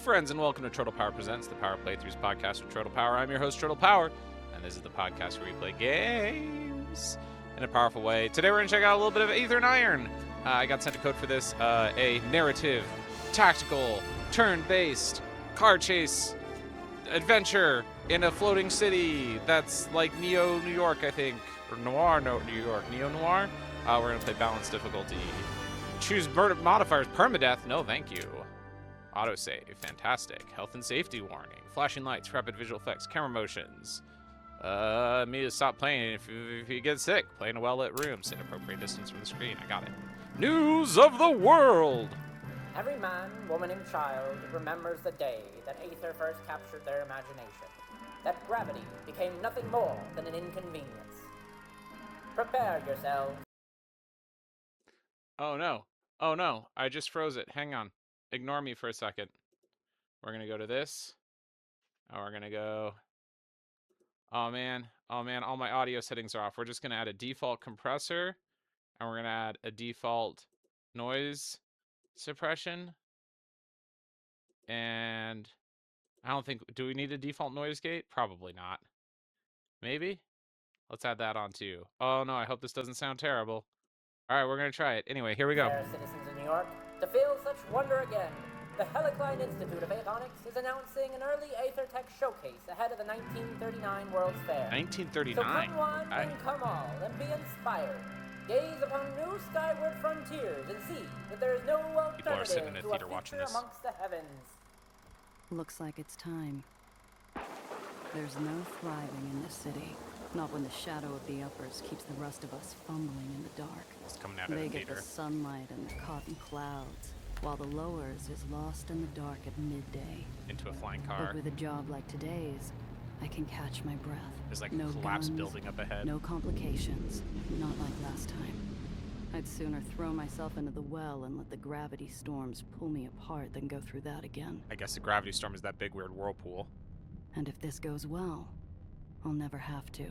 friends, and welcome to TroytlePower Presents, the Power Playthroughs podcast with TroytlePower. I'm your host, TroytlePower, and this is the podcast where we play games in a powerful way. Today we're going to check out a little bit of Aether and Iron. I got sent a code for this, a narrative, tactical, turn-based, car chase, adventure in a floating city that's like Neo New York, I think, or Noir New York, Neo Noir. We're going to play balanced difficulty. Choose modifiers, permadeath, no thank you. Autosave, fantastic. Health and safety warning. Flashing lights, rapid visual effects, camera motions. Me to stop playing if you get sick. Play in a well-lit room. Sit appropriate distance from the screen. I got it. News of the world! Every man, woman, and child remembers the day that Aether first captured their imagination. That gravity became nothing more than an inconvenience. Prepare yourselves. Oh no. Oh no. I just froze it. Hang on. Ignore me for a second. We're going to go to this. And we're going to go... Oh man. Oh man. All my audio settings are off. We're just going to add a default compressor. And we're going to add a default noise suppression. And I don't think... Do we need a default noise gate? Probably not. Maybe? Let's add that on too. Oh no, I hope this doesn't sound terrible. All right, we're going to try it. Anyway, here we go. Fair citizens of New York, to feel such wonder again, the Helicline Institute of Avionics is announcing an early Aether Tech showcase ahead of the 1939 World's Fair. 1939? So come one and come all and be inspired. Gaze upon new skyward frontiers and see that there is no alternative to a future amongst the heavens. Looks like it's time. There's no thriving in this city. Not when the shadow of the uppers keeps the rest of us fumbling in the dark. It's coming out of they the get the sunlight and the cotton clouds, while the lowers is lost in the dark at midday. Into a flying car. But with a job like today's, I can catch my breath. There's like no a collapse guns, building up ahead. No complications. Not like last time. I'd sooner throw myself into the well and let the gravity storms pull me apart than go through that again. I guess the gravity storm is that big weird whirlpool. And if this goes well, I'll never have to.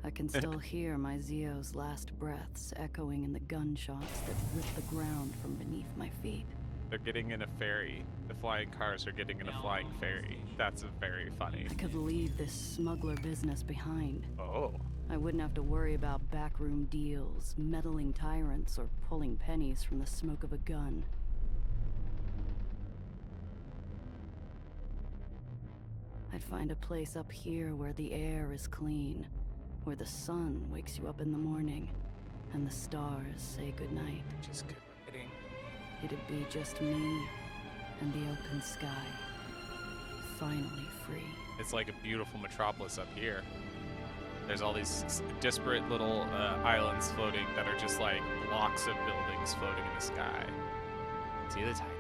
I can still hear my Zio's last breaths echoing in the gunshots that rip the ground from beneath my feet. They're getting in a ferry. The flying cars are getting in a flying ferry. That's very funny. I could leave this smuggler business behind. Oh. I wouldn't have to worry about backroom deals, meddling tyrants, or pulling pennies from the smoke of a gun. I'd find a place up here where the air is clean, where the sun wakes you up in the morning, and the stars say goodnight. Just good writing. It'd be just me and the open sky, finally free. It's like a beautiful metropolis up here. There's all these disparate little islands floating that are just like blocks of buildings floating in the sky. See the title.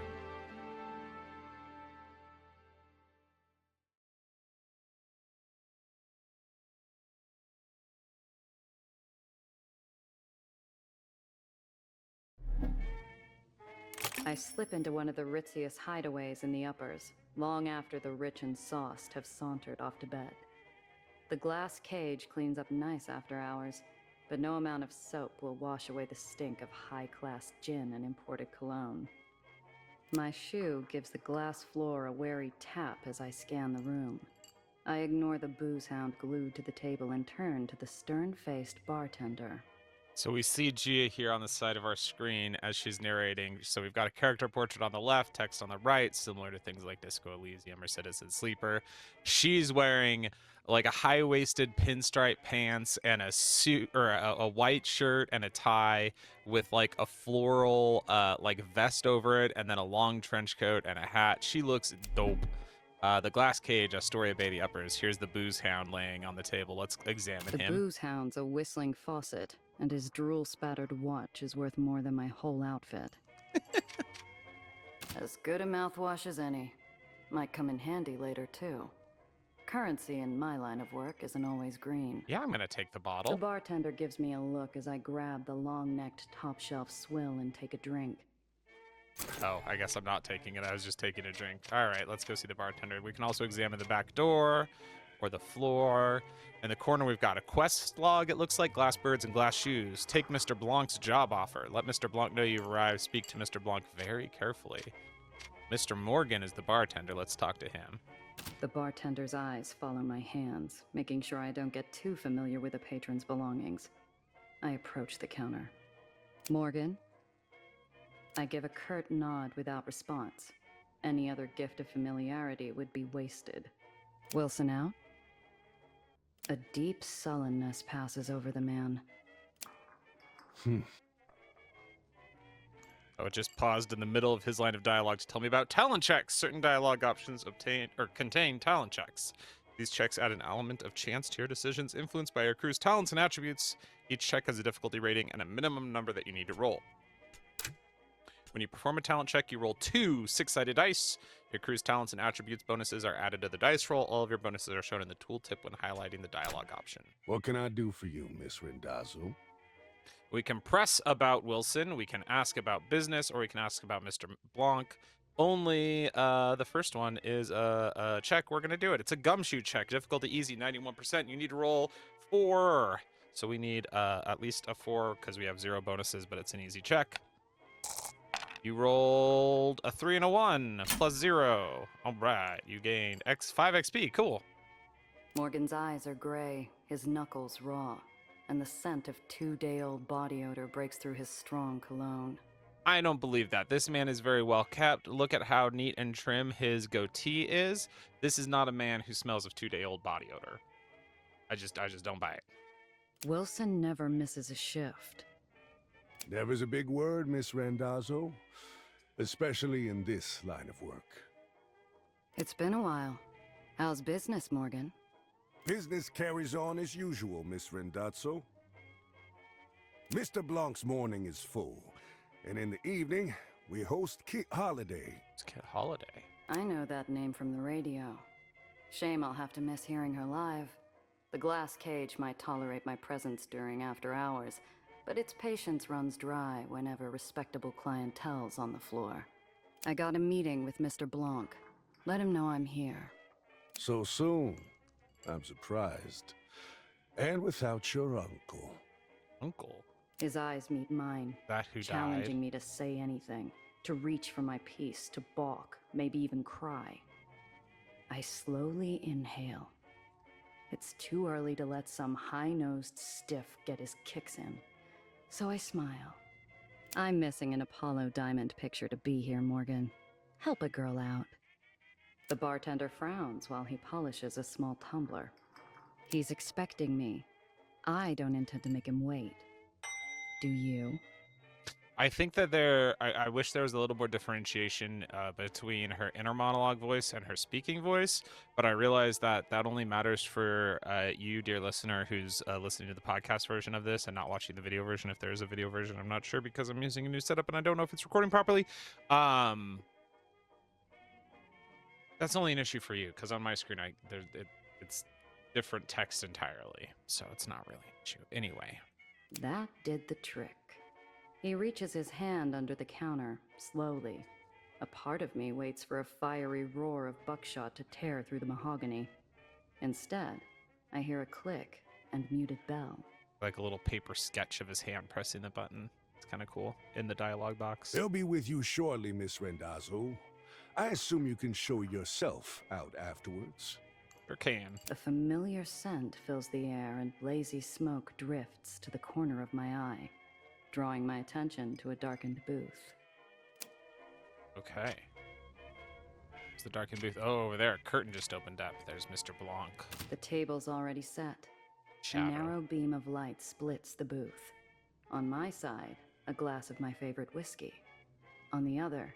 I slip into one of the ritziest hideaways in the uppers, long after the rich and sauced have sauntered off to bed. The glass cage cleans up nice after hours, but no amount of soap will wash away the stink of high-class gin and imported cologne. My shoe gives the glass floor a wary tap as I scan the room. I ignore the booze hound glued to the table and turn to the stern-faced bartender. So we see Gia here on the side of our screen as she's narrating. So we've got a character portrait on the left, text on the right, similar to things like Disco Elysium or Citizen Sleeper. She's wearing like a high-waisted pinstripe pants and a suit or a white shirt and a tie with like a floral like vest over it, and then a long trench coat and a hat. She looks dope. The glass cage, a story of Baby Uppers. Here's the booze hound laying on the table. Let's examine him. The booze hound's a whistling faucet, and his drool-spattered watch is worth more than my whole outfit. As good a mouthwash as any. Might come in handy later, too. Currency in my line of work isn't always green. Yeah, I'm gonna take the bottle. The bartender gives me a look as I grab the long-necked top-shelf swill and take a drink. Oh, I guess I'm not taking it. I was just taking a drink. All right, let's go see the bartender. We can also examine the back door or the floor. In the corner, we've got a quest log. It looks like glass birds and glass shoes. Take Mr. Blanc's job offer. Let Mr. Blanc know you've arrived. Speak to Mr. Blanc very carefully. Mr. Morgan is the bartender. Let's talk to him. The bartender's eyes follow my hands, making sure I don't get too familiar with the patron's belongings. I approach the counter. Morgan? I give a curt nod without response. Any other gift of familiarity would be wasted. Wilson out? A deep sullenness passes over the man. Oh, it just paused in the middle of his line of dialogue to tell me about talent checks. Certain dialogue options contain talent checks. These checks add an element of chance to your decisions influenced by your crew's talents and attributes. Each check has a difficulty rating and a minimum number that you need to roll. When you perform a talent check, you roll 2 6-sided dice. Your crew's talents and attributes bonuses are added to the dice roll. All of your bonuses are shown in the tooltip when highlighting the dialogue option. What can I do for you, Miss Rendazzo? We can press about Wilson, we can ask about business, or we can ask about Mr. Blanc. Only the first one is a check. We're going to do it. It's a gumshoe check. Difficulty easy, 91%. You need to roll 4. So we need at least a 4 because we have 0 bonuses, but it's an easy check. You rolled a 3 and a 1, plus 0. All right, you gained 5 XP. Cool. Morgan's eyes are gray, his knuckles raw, and the scent of 2-day-old body odor breaks through his strong cologne. I don't believe that. This man is very well kept. Look at how neat and trim his goatee is. This is not a man who smells of 2-day-old body odor. I just don't buy it. Wilson never misses a shift. Never's a big word, Miss Rendazzo, especially in this line of work. It's been a while. How's business, Morgan? Business carries on as usual, Miss Rendazzo. Mr. Blanc's morning is full, and in the evening, we host Kit Holiday. It's Kit Holiday. I know that name from the radio. Shame I'll have to miss hearing her live. The glass cage might tolerate my presence during after hours, but its patience runs dry whenever respectable clientele's on the floor. I got a meeting with Mr. Blanc. Let him know I'm here. So soon? I'm surprised. And without your uncle. Uncle? His eyes meet mine, That who challenging died? me to say anything, to reach for my piece, to balk, maybe even cry. I slowly inhale. It's too early to let some high-nosed stiff get his kicks in. So I smile. I'm missing an Apollo Diamond picture to be here, Morgan. Help a girl out. The bartender frowns while he polishes a small tumbler. He's expecting me. I don't intend to make him wait. Do you? I think that I wish there was a little more differentiation between her inner monologue voice and her speaking voice, but I realize that only matters for you, dear listener, who's listening to the podcast version of this and not watching the video version. If there is a video version, I'm not sure because I'm using a new setup and I don't know if it's recording properly. That's only an issue for you because on my screen, it's different text entirely, so it's not really an issue. Anyway. That did the trick. He reaches his hand under the counter, slowly. A part of me waits for a fiery roar of buckshot to tear through the mahogany. Instead, I hear a click and muted bell. Like a little paper sketch of his hand pressing the button. It's kind of cool in the dialogue box. They'll be with you shortly, Miss Rendazzo. I assume you can show yourself out afterwards. Or can. A familiar scent fills the air and lazy smoke drifts to the corner of my eye, drawing my attention to a darkened booth. Okay. There's the darkened booth. Oh, over there, a curtain just opened up. There's Mr. Blanc. The table's already set. Shadow. A narrow beam of light splits the booth. On my side, a glass of my favorite whiskey. On the other,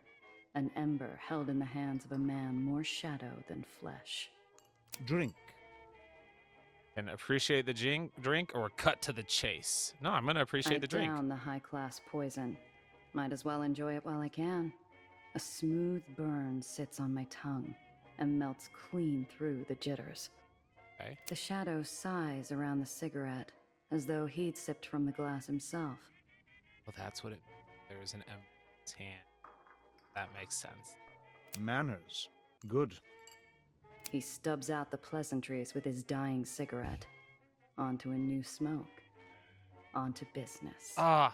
an ember held in the hands of a man more shadow than flesh. Drink. And appreciate the drink or cut to the chase? No, I'm going to appreciate the drink. I down the high-class poison. Might as well enjoy it while I can. A smooth burn sits on my tongue and melts clean through the jitters. Okay. The shadow sighs around the cigarette, as though he'd sipped from the glass himself. Well, that's what it... There's an ember in his hand. That makes sense. Manners. Good. He stubs out the pleasantries with his dying cigarette. Onto a new smoke. Onto business. I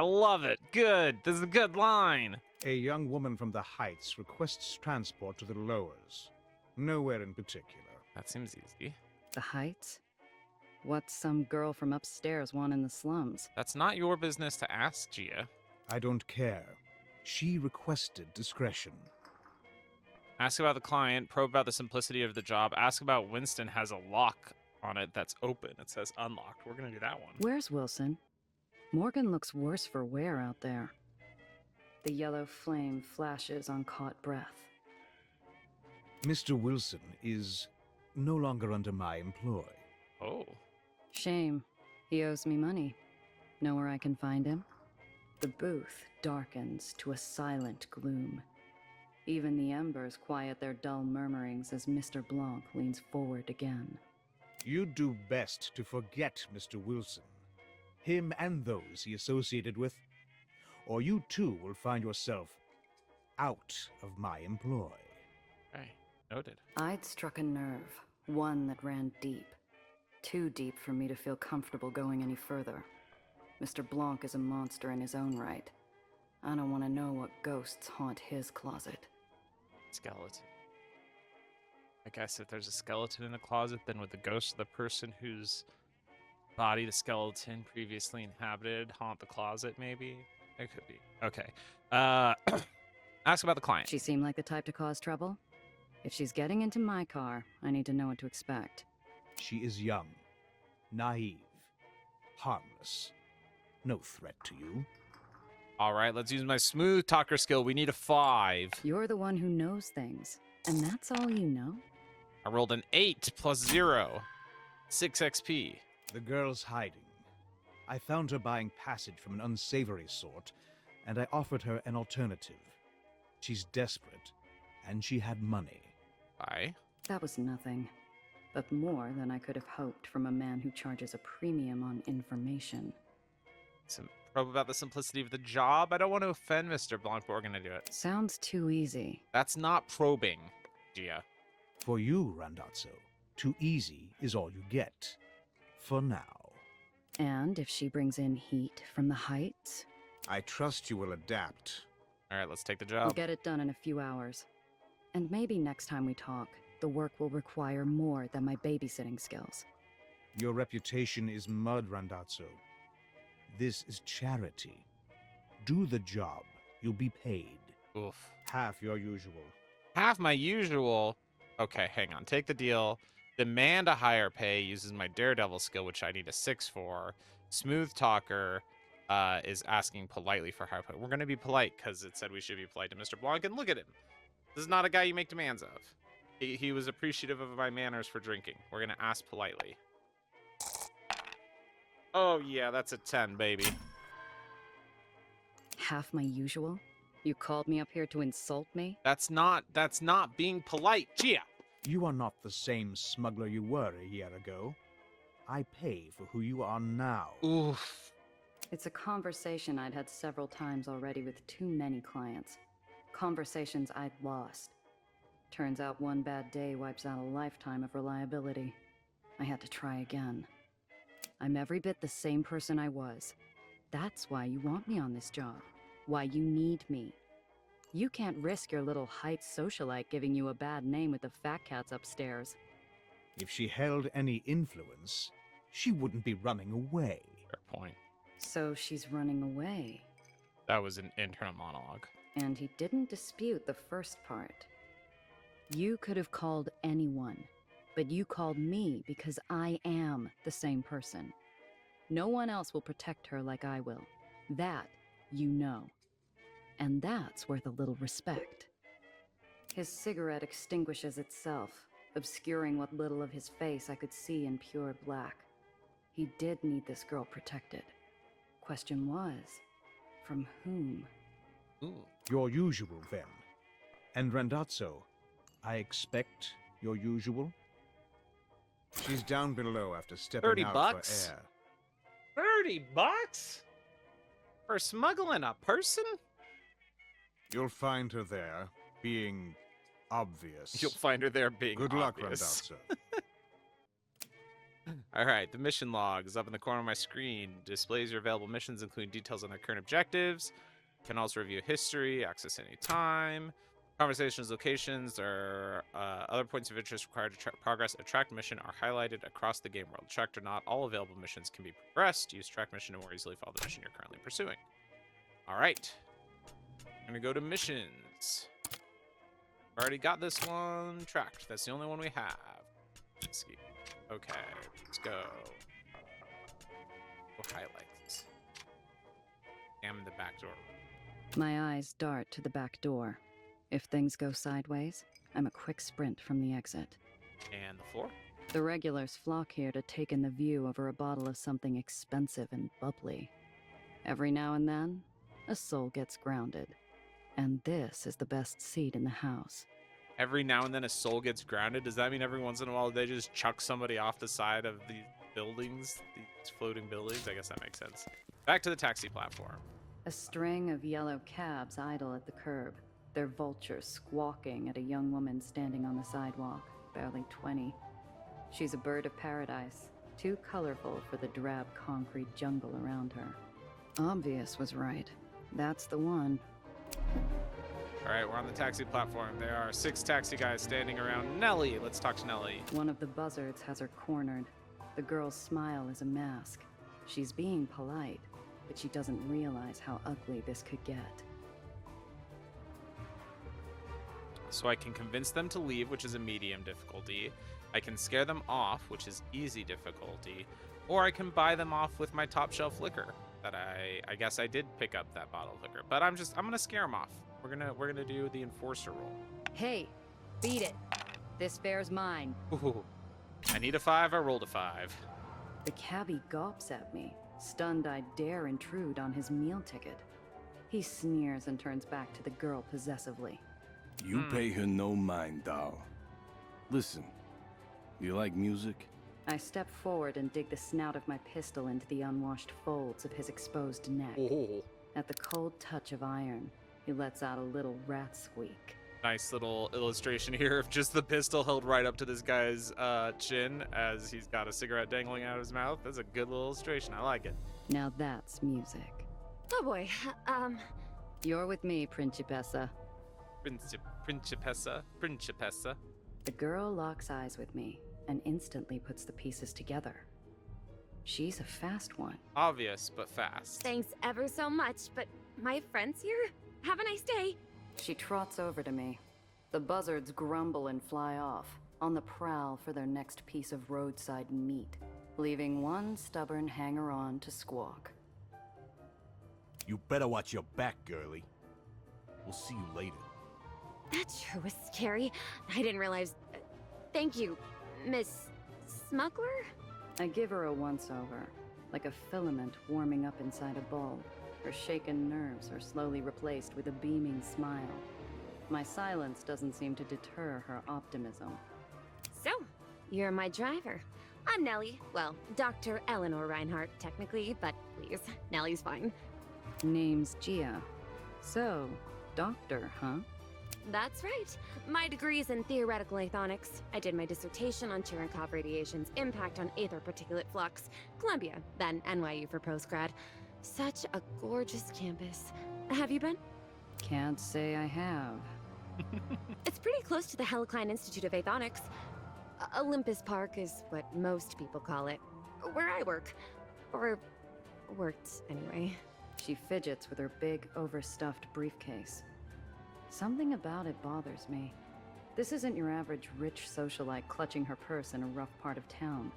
love it. Good. This is a good line. A young woman from the Heights requests transport to the lowers. Nowhere in particular. That seems easy. The Heights? What's some girl from upstairs want in the slums? That's not your business to ask, Gia. I don't care. She requested discretion. Ask about the client, probe about the simplicity of the job, ask about Winston has a lock on it that's open. It says unlocked. We're going to do that one. Where's Wilson? Morgan looks worse for wear out there. The yellow flame flashes on caught breath. Mr. Wilson is no longer under my employ. Oh. Shame. He owes me money. Know where I can find him? The booth darkens to a silent gloom. Even the embers quiet their dull murmurings as Mr. Blanc leans forward again. You'd do best to forget Mr. Wilson. Him and those he associated with. Or you too will find yourself out of my employ. Okay. Noted. I'd struck a nerve, one that ran deep. Too deep for me to feel comfortable going any further. Mr. Blanc is a monster in his own right. I don't want to know what ghosts haunt his closet. Skeleton. I guess if there's a skeleton in a closet, then would the ghost of the person whose body the skeleton previously inhabited haunt the closet, maybe? It could be. Okay. Ask about the client. She seem like the type to cause trouble? If she's getting into my car, I need to know what to expect. She is young, naive, harmless. No threat to you. All right, let's use my smooth talker skill. We need a 5. You're the one who knows things, and that's all you know? I rolled an 8 plus 0. 6 XP. The girl's hiding. I found her buying passage from an unsavory sort, and I offered her an alternative. She's desperate, and she had money. Bye. That was nothing, but more than I could have hoped from a man who charges a premium on information. Some probe about the simplicity of the job. I don't want to offend Mr. Blanc, but we're going to do it. Sounds too easy. That's not probing, Gia. For you, Randazzo, too easy is all you get. For now. And if she brings in heat from the Heights? I trust you will adapt. All right, let's take the We'll job. get it done in a few hours. And maybe next time we talk, the work will require more than my babysitting skills. Your reputation is mud, Randazzo. This is charity. Do the job. You'll be paid. Oof. Half your usual. Half my usual. Okay, hang on. Take the deal. Demand a higher pay uses my Daredevil skill, which I need a 6 for. Smooth Talker is asking politely for higher pay. We're going to be polite because it said we should be polite to Mr. Blanc. And look at him. This is not a guy you make demands of. He was appreciative of my manners for drinking. We're going to ask politely. Oh, yeah, that's a 10, baby. Half my usual? You called me up here to insult me? That's not being polite. Gia! You are not the same smuggler you were a year ago. I pay for who you are now. Oof. It's a conversation I'd had several times already with too many clients. Conversations I'd lost. Turns out one bad day wipes out a lifetime of reliability. I had to try again. I'm every bit the same person I was. That's why you want me on this job. Why you need me. You can't risk your little Heights socialite giving you a bad name with the fat cats upstairs. If she held any influence, she wouldn't be running away. Fair point. So she's running away. That was an internal monologue. And he didn't dispute the first part. You could have called anyone, but you called me because I am the same person. No one else will protect her like I will. That you know. And that's worth a little respect. His cigarette extinguishes itself, obscuring what little of his face I could see in pure black. He did need this girl protected. Question was, from whom? Ooh. Your usual, then. And Randazzo, I expect your usual? She's down below after stepping 30 out bucks? for air. 30 bucks? For smuggling a person? You'll find her there, being obvious. You'll find her there being Good luck, obvious. Randazzo. All right, the mission log is up in the corner of my screen. Displays your available missions, including details on their current objectives. Can also review history, access any time. Conversations, locations, or other points of interest required to progress a track mission are highlighted across the game world. Tracked or not, all available missions can be progressed. Use track mission to more easily follow the mission you're currently pursuing. All right. I'm going to go to missions. Already got this one tracked. That's the only one we have. Let's see. Okay, let's go. We'll highlight this. Examine the back door. My eyes dart to the back door. If things go sideways, I'm a quick sprint from the exit. And the floor? The regulars flock here to take in the view over a bottle of something expensive and bubbly. Every now and then, a soul gets grounded. And this is the best seat in the house. Every now and then a soul gets grounded? Does that mean every once in a while they just chuck somebody off the side of the buildings? These floating buildings? I guess that makes sense. Back to the taxi platform. A string of yellow cabs idle at the curb, their vultures squawking at a young woman standing on the sidewalk, barely 20. She's a bird of paradise, too colorful for the drab concrete jungle around her. Obvious was right. That's the one. All right, we're on the taxi platform. There are 6 taxi guys standing around Nellie. Let's talk to Nellie. One of the buzzards has her cornered. The girl's smile is a mask. She's being polite, but she doesn't realize how ugly this could get. So I can convince them to leave, which is a medium difficulty. I can scare them off, which is easy difficulty. Or I can buy them off with my top shelf liquor that I guess I did pick up that bottle of liquor. But I'm gonna scare them off. We're gonna do the enforcer role. Hey, beat it. This fare's mine. Ooh, I need a 5. I rolled a 5. The cabbie gawps at me, stunned I dare intrude on his meal ticket. He sneers and turns back to the girl possessively. You pay her no mind, doll. Listen, you like music? I step forward and dig the snout of my pistol into the unwashed folds of his exposed neck. Oh. At the cold touch of iron, he lets out a little rat squeak. Nice little illustration here of just the pistol held right up to this guy's chin as he's got a cigarette dangling out of his mouth. That's a good little illustration. I like it. Now that's music. Oh boy, You're with me, Principessa. Principessa. The girl locks eyes with me and instantly puts the pieces together. She's a fast one. Obvious, but fast. thanks ever so much, but my friend's here? Have a nice day. She trots over to me. The buzzards grumble and fly off, on the prowl for their next piece of roadside meat, leaving one stubborn hanger-on to squawk. You better watch your back, girlie. We'll see you later. That sure was scary. I didn't realize... thank you, Miss Smuggler? I give her a once-over, like a filament warming up inside a bulb. Her shaken nerves are slowly replaced with a beaming smile. My silence doesn't seem to deter her optimism. So, you're my driver. I'm Nellie. Well, Dr. Eleanor Reinhardt, technically, but please, Nellie's fine. Name's Gia. So, doctor, huh? That's right. My degree's in theoretical aethonics. I did my dissertation on Cherenkov radiation's impact on aether particulate flux. Columbia, then NYU for postgrad. Such a gorgeous campus. Have you been? Can't say I have. It's pretty close to the Helicline Institute of Aethonics. Olympus Park is what most people call it. Where I work. Or worked, anyway. She fidgets with her big, overstuffed briefcase. Something about it bothers me. This isn't your average rich socialite clutching her purse in a rough part of town.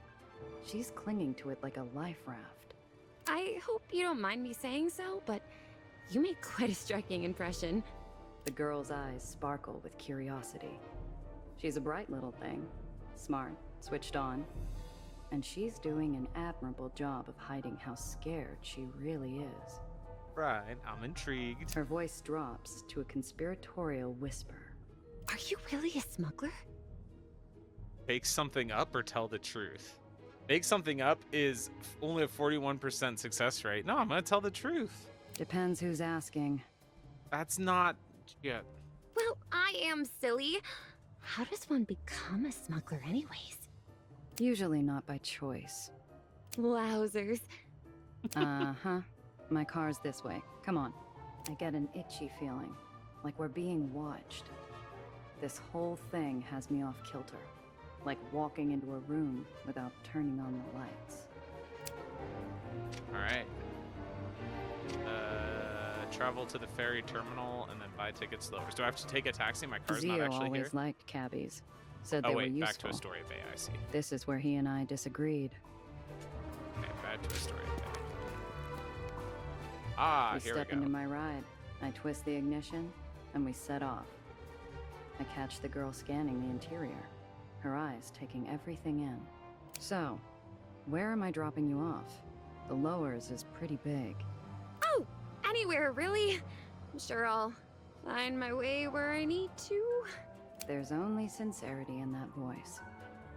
She's clinging to it like a life raft. I hope you don't mind me saying so, but you make quite a striking impression. The girl's eyes sparkle with curiosity. She's a bright little thing. Smart, switched on. And she's doing an admirable job of hiding how scared she really is. Right, I'm intrigued. Her voice drops to a conspiratorial whisper. Are you really a smuggler? Make something up or tell the truth? Make something up is only a 41% success rate. No, I'm gonna tell the truth. Depends who's asking. That's not... Yeah. Well, I am silly. How does one become a smuggler anyways? Usually not by choice. Wowzers. Uh-huh. My car's this way. Come on. I get an itchy feeling, like we're being watched. This whole thing has me off kilter, like walking into a room without turning on the lights. All right. Travel to the ferry terminal and then buy tickets to Lowers. Do I have to take a taxi? My car's not Zio actually always here. liked cabbies. Said Oh they wait, were back useful. to Astoria Bay. I see. This is where he and I disagreed. Okay, back to Astoria Bay. Ah, We here we step go. into my ride. I twist the ignition, and we set off. I catch the girl scanning the interior, her eyes taking everything in. So, where am I dropping you off? The Lowers is pretty big. Oh, anywhere, really. I'm sure I'll find my way where I need to. There's only sincerity in that voice.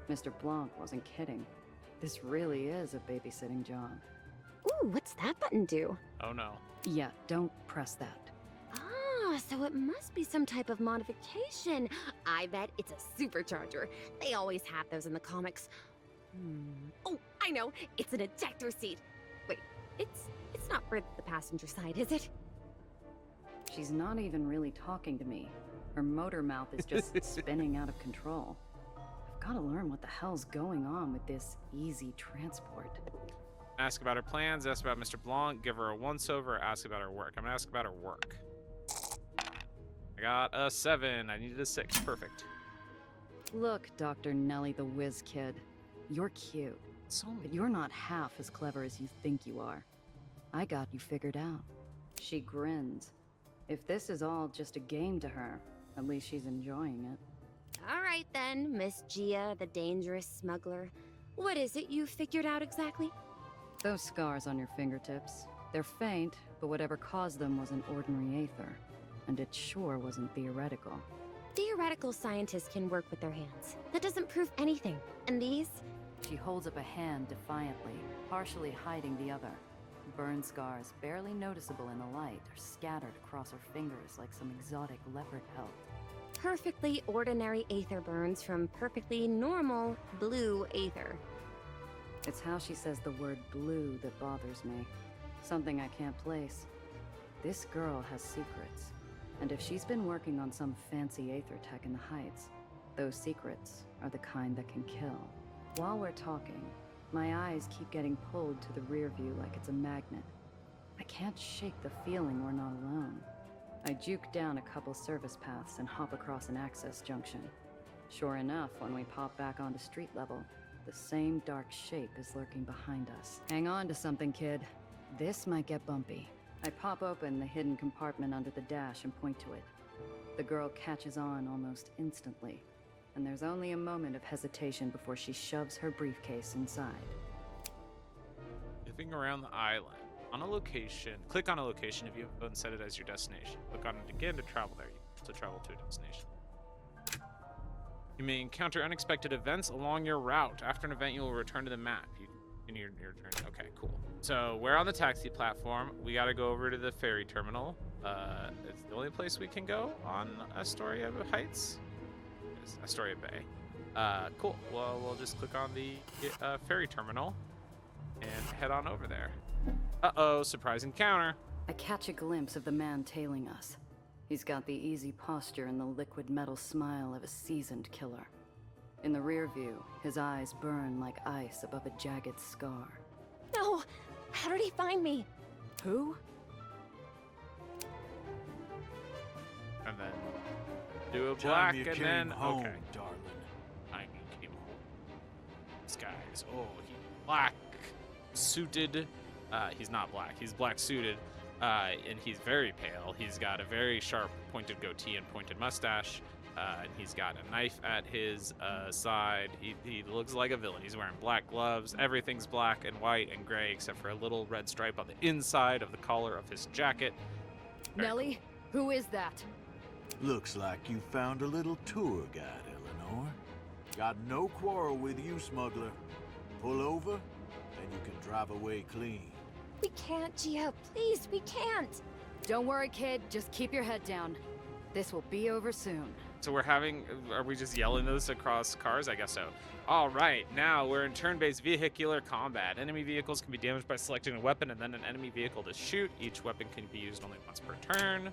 Mr. Blanc wasn't kidding. This really is a babysitting job. Ooh, what's that button do? Oh no. Yeah, don't press that. Ah, so it must be some type of modification. I bet it's a supercharger. They always have those in the comics. Oh, I know. It's an ejector seat. Wait, it's not for the passenger side, is it? She's not even really talking to me. Her motor mouth is just spinning out of control. I've got to learn what the hell's going on with this easy transport. Ask about her plans, ask about Mr. Blanc, give her a once-over, ask about her work. I'm gonna ask about her work. I got a 7. I needed a 6. Perfect. Look, Dr. Nelly the Whiz Kid. You're cute, So but you're not half as clever as you think you are. I got you figured out. She grins. If this is all just a game to her, at least she's enjoying it. All right then, Miss Gia, the dangerous smuggler. What is it you figured out exactly? Those scars on your fingertips, they're faint, but whatever caused them was an ordinary Aether. And it sure wasn't theoretical. Theoretical scientists can work with their hands. That doesn't prove anything. And these? She holds up a hand defiantly, partially hiding the other. Burn scars, barely noticeable in the light, are scattered across her fingers like some exotic leopard pelt. Perfectly ordinary Aether burns from perfectly normal blue Aether. It's how she says the word blue that bothers me. Something I can't place. This girl has secrets. And if she's been working on some fancy Aether tech in the Heights, those secrets are the kind that can kill. While we're talking, my eyes keep getting pulled to the rear view like it's a magnet. I can't shake the feeling we're not alone. I juke down a couple service paths and hop across an access junction. Sure enough, when we pop back onto street level, the same dark shape is lurking behind us. Hang on to something, kid. This might get bumpy. I pop open the hidden compartment under the dash and point to it. The girl catches on almost instantly, and there's only a moment of hesitation before she shoves her briefcase inside. Moving around the island. On a location, click on a location if you haven't set it as your destination. Click on it again to travel there. To travel to a destination. You may encounter unexpected events along your route. After an event, you will return to the map. In your journey. Okay, cool. So we're on the taxi platform. We got to go over to the ferry terminal. It's the only place we can go on Astoria Heights. It's Astoria Bay. Cool. Well, we'll just click on the ferry terminal and head on over there. Uh-oh, surprise encounter. I catch a glimpse of the man tailing us. He's got the easy posture and the liquid metal smile of a seasoned killer. In the rear view, his eyes burn like ice above a jagged scar. No! How did he find me? Who? And then do a Time black you and came then home, okay. darling. I came home. This guy is he's black suited. He's not black. He's black suited. And he's very pale. He's got a very sharp pointed goatee and pointed mustache. And he's got a knife at his side. He looks like a villain. He's wearing black gloves. Everything's black and white and gray except for a little red stripe on the inside of the collar of his jacket. Very Nelly? Who is that? Looks like you found a little tour guide, Eleanor. Got no quarrel with you, smuggler. Pull over, and you can drive away clean. We can't, Gia. Please, we can't. Don't worry, kid. Just keep your head down. This will be over soon. So are we just yelling this across cars? I guess so. All right, now we're in turn-based vehicular combat. Enemy vehicles can be damaged by selecting a weapon and then an enemy vehicle to shoot. Each weapon can be used only once per turn.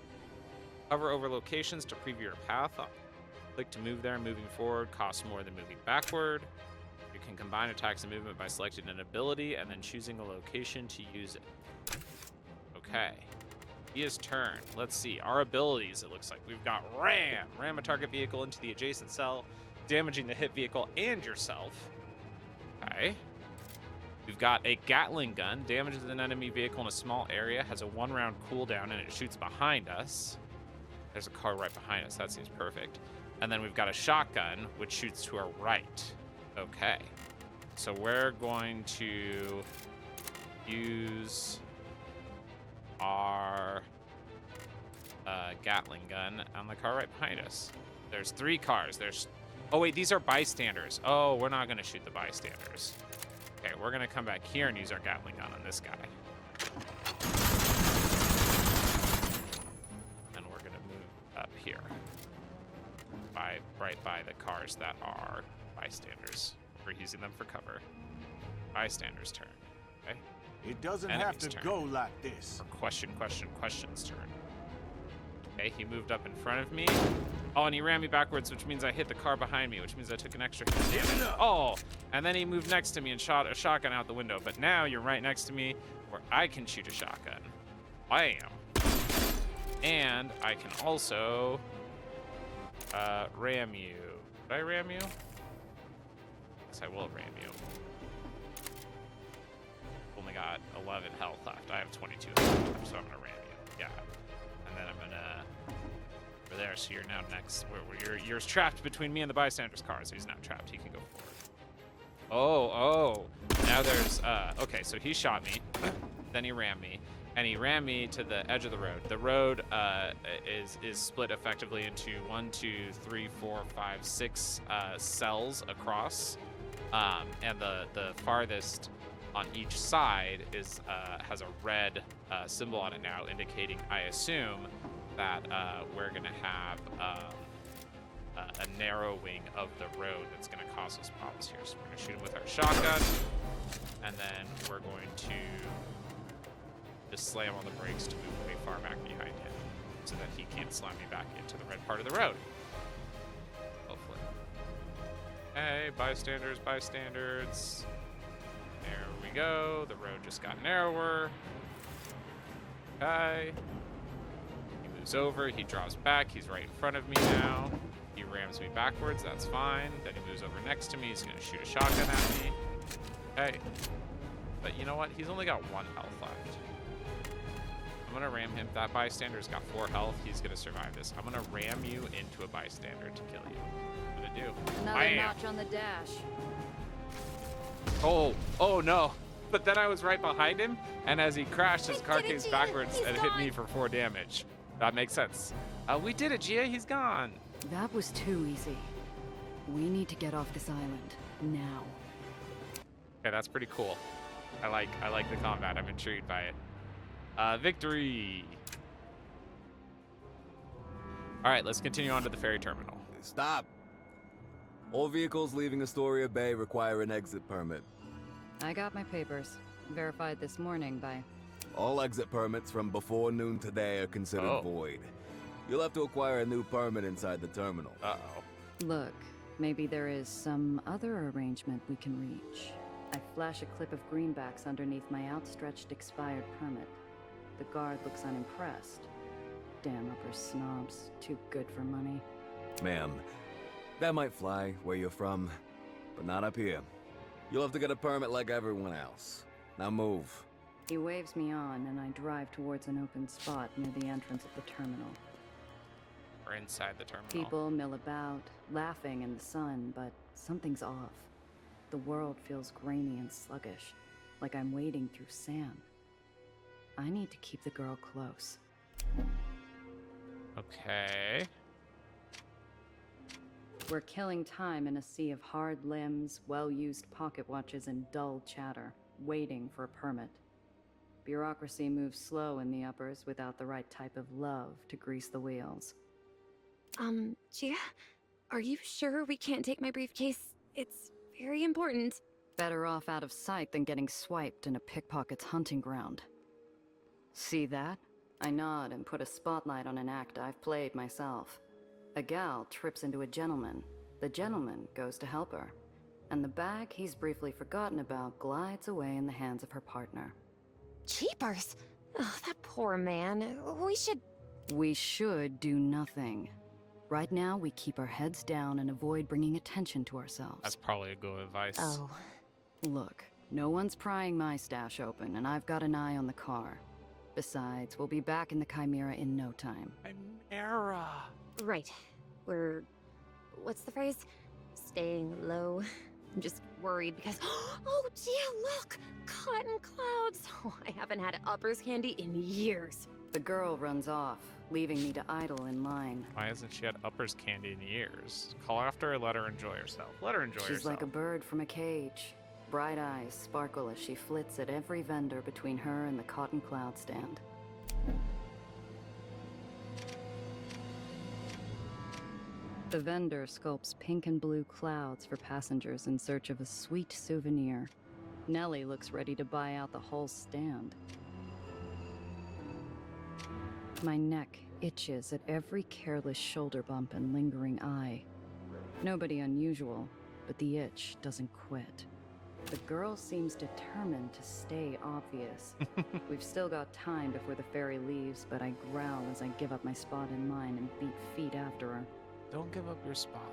Hover over locations to preview your path. Click to move there. Moving forward costs more than moving backward. You can combine attacks and movement by selecting an ability and then choosing a location to use it. Okay. His turn. Let's see. Our abilities, it looks like. We've got Ram. Ram a target vehicle into the adjacent cell, damaging the hit vehicle and yourself. Okay. We've got a Gatling gun. Damages an enemy vehicle in a small area, has a 1-round cooldown, and it shoots behind us. There's a car right behind us. That seems perfect. And then we've got a shotgun, which shoots to our right. Okay. So we're going to use our Gatling gun on the car right behind us. There's 3 cars. Oh, wait, these are bystanders. Oh, we're not going to shoot the bystanders. Okay, we're going to come back here and use our Gatling gun on this guy. And we're going to move up here. Right by the cars that are bystanders. We're using them for cover. Bystander's turn. Okay. It doesn't Enemy's have to turn. go like this. Or question's turn. Okay, he moved up in front of me. Oh, and he ran me backwards, which means I hit the car behind me, which means I took an extra hit damage. Oh, and then he moved next to me and shot a shotgun out the window. But now you're right next to me where I can shoot a shotgun. Bam. And I can also ram you. Did I ram you? Yes, I will ram you. Only got 11 health left. I have 22 health left, so I'm gonna ram you. Yeah. And then I'm gonna over there. So you're now next. You're trapped between me and the bystander's car. So he's not trapped. He can go forward. Oh. Now there's okay. So he shot me. Then he rammed me. And he rammed me to the edge of the road. The road is split effectively into 1, 2, 3, 4, 5, 6 cells across, and the farthest on each side has a red symbol on it now, indicating, I assume, that we're gonna have a narrowing of the road that's gonna cause us problems here. So we're gonna shoot him with our shotgun, and then we're going to just slam on the brakes to move way far back behind him so that he can't slam me back into the red part of the road. Hopefully. Hey, bystanders. There we go. The road just got narrower. Okay. He moves over. He drops back. He's right in front of me now. He rams me backwards. That's fine. Then he moves over next to me. He's going to shoot a shotgun at me. Okay. But you know what? He's only got 1 health left. I'm gonna ram him. That bystander's got 4 health. He's gonna survive this. I'm gonna ram you into a bystander to kill you. I'm gonna do. Another notch on the dash. Oh no. But then I was right behind him, and as he crashed, his car came backwards and hit me for 4 damage. That makes sense. We did it, Gia. He's gone. That was too easy. We need to get off this island now. Okay, that's pretty cool. I like the combat. I'm intrigued by it. Victory. All right, let's continue on to the ferry terminal. Stop. All vehicles leaving Astoria Bay require an exit permit. I got my papers. Verified this morning by... All exit permits from before noon today are considered void. You'll have to acquire a new permit inside the terminal. Uh-oh. Look, maybe there is some other arrangement we can reach. I flash a clip of greenbacks underneath my outstretched expired permit. The guard looks unimpressed. Damn upper snobs, too good for money. Ma'am, that might fly where you're from, but not up here. You'll have to get a permit like everyone else. Now move. He waves me on, and I drive towards an open spot near the entrance of the terminal. We're inside the terminal. People mill about, laughing in the sun, but something's off. The world feels grainy and sluggish, like I'm wading through sand. I need to keep the girl close. Okay. We're killing time in a sea of hard limbs, well-used pocket watches, and dull chatter, waiting for a permit. Bureaucracy moves slow in the uppers without the right type of love to grease the wheels. Gia, are you sure we can't take my briefcase? It's very important. Better off out of sight than getting swiped in a pickpocket's hunting ground. See that? I nod and put a spotlight on an act I've played myself. A gal trips into a gentleman. The gentleman goes to help her. And the bag he's briefly forgotten about glides away in the hands of her partner. Cheapers! Oh, that poor man. We should do nothing. Right now, we keep our heads down and avoid bringing attention to ourselves. That's probably a good advice. Oh. Look, no one's prying my stash open, and I've got an eye on the car. Besides, we'll be back in the Chimera in no time. Chimera. Right. We're... what's the phrase? Staying low. I'm just worried because... oh, Gia, look! Cotton clouds! Oh, I haven't had uppers candy in years. The girl runs off, leaving me to idle in line. Why hasn't she had uppers candy in years? Call after her, let her enjoy herself. Let her enjoy herself. She's like a bird from a cage. Bright eyes sparkle as she flits at every vendor between her and the cotton cloud stand. The vendor sculpts pink and blue clouds for passengers in search of a sweet souvenir. Nellie looks ready to buy out the whole stand. My neck itches at every careless shoulder bump and lingering eye. Nobody unusual, but the itch doesn't quit. The girl seems determined to stay obvious. We've still got time before the ferry leaves, but I growl as I give up my spot in line and beat feet after her. Don't give up your spot.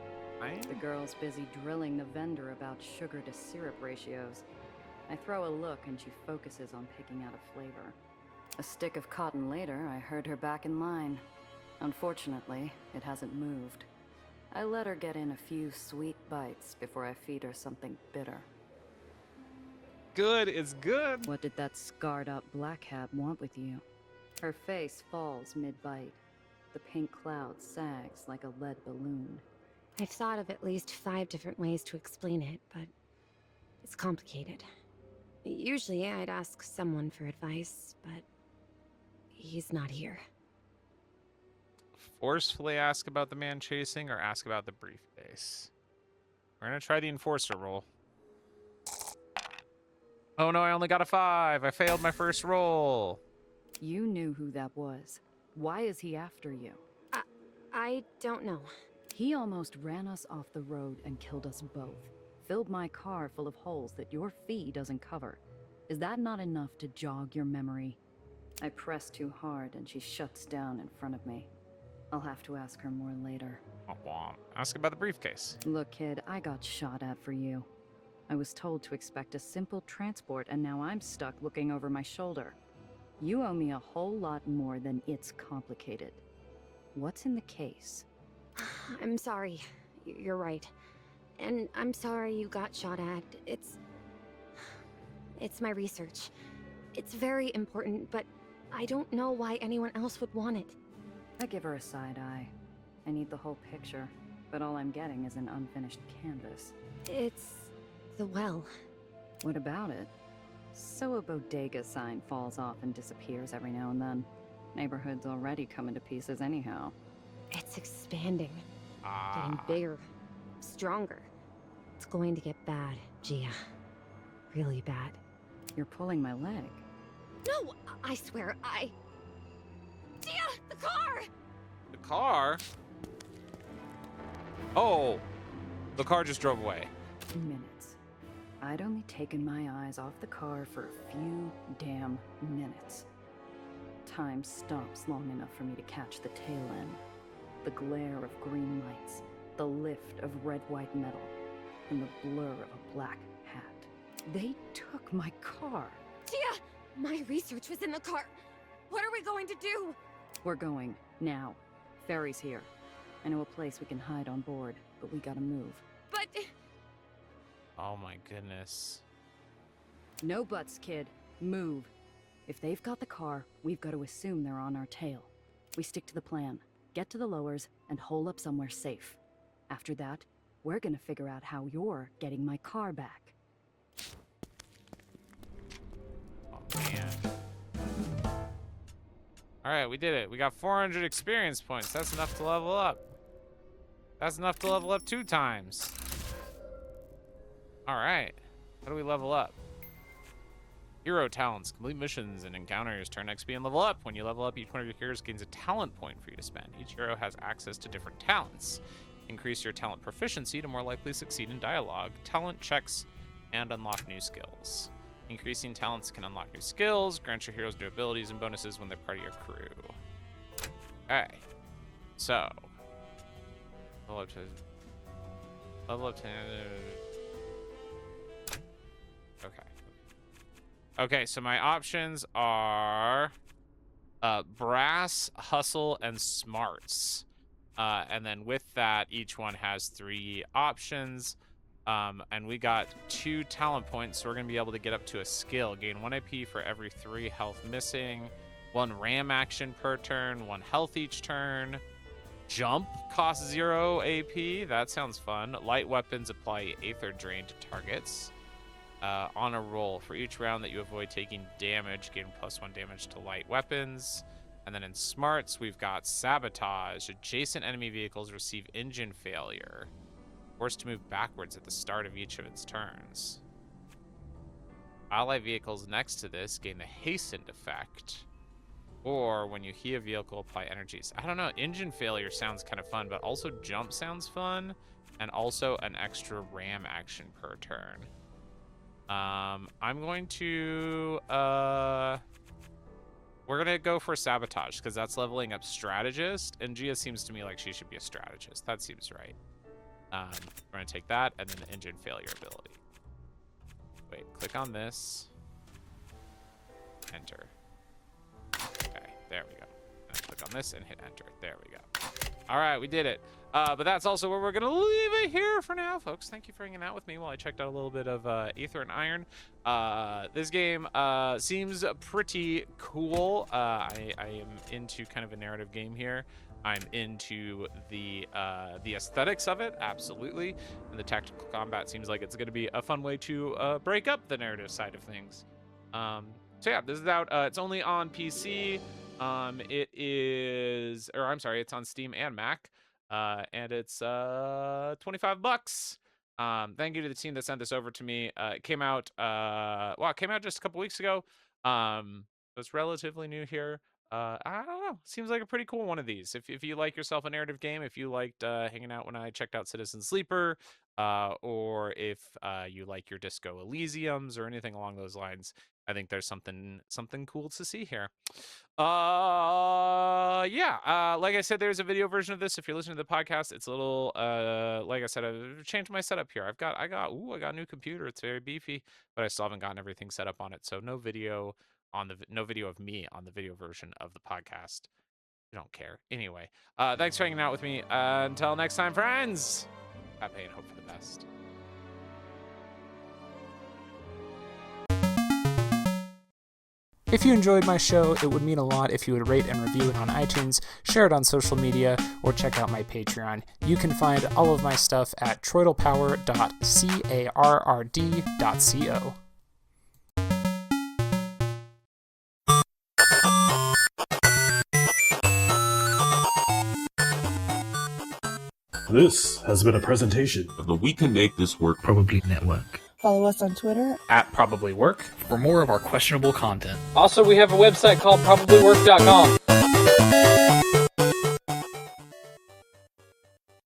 The girl's busy drilling the vendor about sugar to syrup ratios. I throw a look and she focuses on picking out a flavor. A stick of cotton later, I heard her back in line. Unfortunately, it hasn't moved. I let her get in a few sweet bites before I feed her something bitter. Good is good. What did that scarred-up black hat want with you? Her face falls mid-bite. The pink cloud sags like a lead balloon. I've thought of at least 5 different ways to explain it, but it's complicated. Usually I'd ask someone for advice, but he's not here. Forcefully ask about the man chasing or ask about the briefcase. We're gonna try the enforcer roll. Oh no, I only got a 5. I failed my first roll. You knew who that was. Why is he after you? I don't know. He almost ran us off the road and killed us both. Filled my car full of holes that your fee doesn't cover. Is that not enough to jog your memory? I press too hard and she shuts down in front of me. I'll have to ask her more later. Ask about the briefcase. Look, kid, I got shot at for you. I was told to expect a simple transport, and now I'm stuck looking over my shoulder. You owe me a whole lot more than it's complicated. What's in the case? I'm sorry. You're right. And I'm sorry you got shot at. It's my research. It's very important, but I don't know why anyone else would want it. I give her a side eye. I need the whole picture, but all I'm getting is an unfinished canvas. It's the well. What about it? So a bodega sign falls off and disappears every now and then. Neighborhood's already coming to pieces anyhow. It's expanding. Getting bigger. Stronger. It's going to get bad, Gia. Really bad. You're pulling my leg. No! I swear, Gia! The car! The car? Oh! The car just drove away. Minutes. I'd only taken my eyes off the car for a few damn minutes. Time stops long enough for me to catch the tail end. The glare of green lights, the lift of red-white metal, and the blur of a black hat. They took my car. Gia! My research was in the car. What are we going to do? We're going, now. Ferry's here. I know a place we can hide on board, but we gotta move. But... Oh my goodness. No buts, kid. Move. If they've got the car, we've got to assume they're on our tail. We stick to the plan. Get to the lowers and hole up somewhere safe. After that, we're gonna figure out how you're getting my car back. Oh man. Alright, we did it. We got 400 experience points. That's enough to level up. That's enough to level up 2 times. Alright. How do we level up? Hero talents. Complete missions and encounters. Turn XP and level up. When you level up, each one of your heroes gains a talent point for you to spend. Each hero has access to different talents. Increase your talent proficiency to more likely succeed in dialogue, talent checks, and unlock new skills. Increasing talents can unlock new skills, grant your heroes new abilities and bonuses when they're part of your crew. Okay. So. Level up to... Okay. Okay, so my options are brass, hustle, and smarts. And then with that, each one has 3 options. And we got 2 talent points, so we're going to be able to get up to a skill. Gain 1 AP for every 3 health missing. 1 ram action per turn. 1 health each turn. Jump costs 0 AP. That sounds fun. Light weapons apply Aether Drain to targets. On a roll, for each round that you avoid taking damage, gain +1 damage to light weapons. And then in smarts, we've got sabotage. Adjacent enemy vehicles receive engine failure. Forced to move backwards at the start of each of its turns. Ally vehicles next to this gain the hastened effect. Or when you hit a vehicle, apply energies. I don't know, engine failure sounds kind of fun, but also jump sounds fun. And also an extra ram action per turn. I'm going to, we're gonna go for sabotage, because that's leveling up strategist, and Gia seems to me like she should be a strategist. That seems right. We're gonna take that, and then the engine failure ability. Wait, click on this. Enter. Okay, there we go. And click on this and hit enter. There we go. All right, we did it. But that's also where we're going to leave it here for now, folks. Thank you for hanging out with me while I checked out a little bit of Aether and Iron. This game seems pretty cool. I am into kind of a narrative game here. I'm into the aesthetics of it, absolutely. And the tactical combat seems like it's going to be a fun way to break up the narrative side of things. So yeah, this is out. It's only on PC. It's on Steam and Mac. And it's $25. Thank you to the team that sent this over to me. It came out just a couple weeks ago. It's relatively new here. I don't know, seems like a pretty cool one of these. If you like yourself a narrative game, if you liked hanging out when I checked out Citizen Sleeper, or if you like your Disco Elysiums or anything along those lines, I think there's something cool to see here. Like I said, there's a video version of this. If you're listening to the podcast, it's a little like I said, I've changed my setup here. I got a new computer. It's very beefy, but I still haven't gotten everything set up on it. So no video of me on the video version of the podcast. I don't care. Anyway, thanks for hanging out with me. Until next time, friends. Happy and hope for the best. If you enjoyed my show, it would mean a lot if you would rate and review it on iTunes, share it on social media, or check out my Patreon. You can find all of my stuff at TroytlePower.carrd.co. This has been a presentation of the We Can Make This Work Probably Network. Follow us on Twitter at ProbablyWork for more of our questionable content. Also, we have a website called probablywork.com.